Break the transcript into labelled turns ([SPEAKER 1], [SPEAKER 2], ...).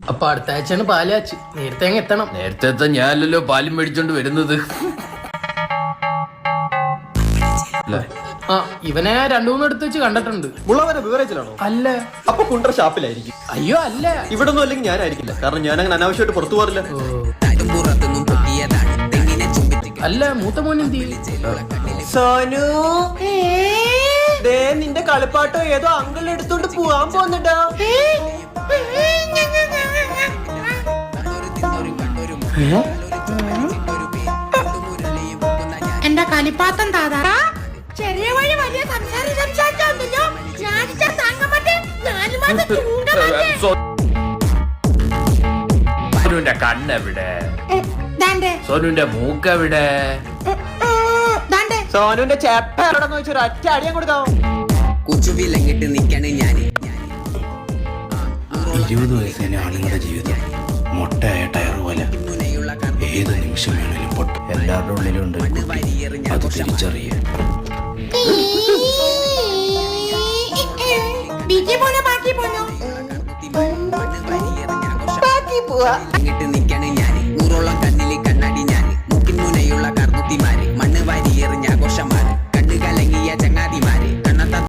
[SPEAKER 1] അപ്പൊ അടുത്ത ആഴ്ചയാണ് പാലാച്ച്. നേരത്തെ അങ്ങ് എത്തണം.
[SPEAKER 2] നേരത്തെ ഞാനല്ലോ പാലും മേടിച്ചോണ്ട് വരുന്നത്.
[SPEAKER 1] ആ ഇവനെ 2-3 എടുത്ത് വെച്ച് കണ്ടിട്ടുണ്ട്.
[SPEAKER 3] മുള്ളവനെ ബിവറേജിലാണോ?
[SPEAKER 1] അല്ല.
[SPEAKER 3] അപ്പൊ കുണ്ടറ ഷാപ്പിലായിരിക്കും.
[SPEAKER 1] അയ്യോ അല്ല.
[SPEAKER 3] ഇവിടെ ഒന്നും അല്ലെങ്കിൽ ഞാനായിരിക്കില്ല, കാരണം ഞാൻ അങ്ങനെ അനാവശ്യമായിട്ട് പുറത്തു പോറില്ല.
[SPEAKER 1] അല്ല മൂത്ത മോനെന്തി?
[SPEAKER 3] സോനു നിന്റെ കളിപ്പാട്ടോ ഏതോ അങ്കിൾ എടുത്തോണ്ട് പോവാൻ പോന്നിട്ടാ.
[SPEAKER 4] എന്റെ കളിപ്പാത്തം താതാ ചെറിയ വഴി വലിയ സംസാരിച്ചോ.
[SPEAKER 2] സോനുവിന്റെ കണ്ണെവിടെ? സോനുവിന്റെ മൂക്കെവിടെ?
[SPEAKER 3] സോനുവിന്റെ ചെപ്പ എവിടെന്ന് വെച്ചൊരു ഒറ്റ അടിയം കൊടുക്കാം.
[SPEAKER 5] 20 വയസ്സിലെ ആളുകളുടെ ജീവിതം മൊട്ടയായ ടയർ പോലെ ഏത് നിമിഷം വേണേലും പൊട്ടും. എല്ലാവരുടെ ഉള്ളിലും ഉണ്ട് ഒരു കുട്ടി. അത് തിരിച്ചറിയ.
[SPEAKER 4] ബാക്കി പോവാ.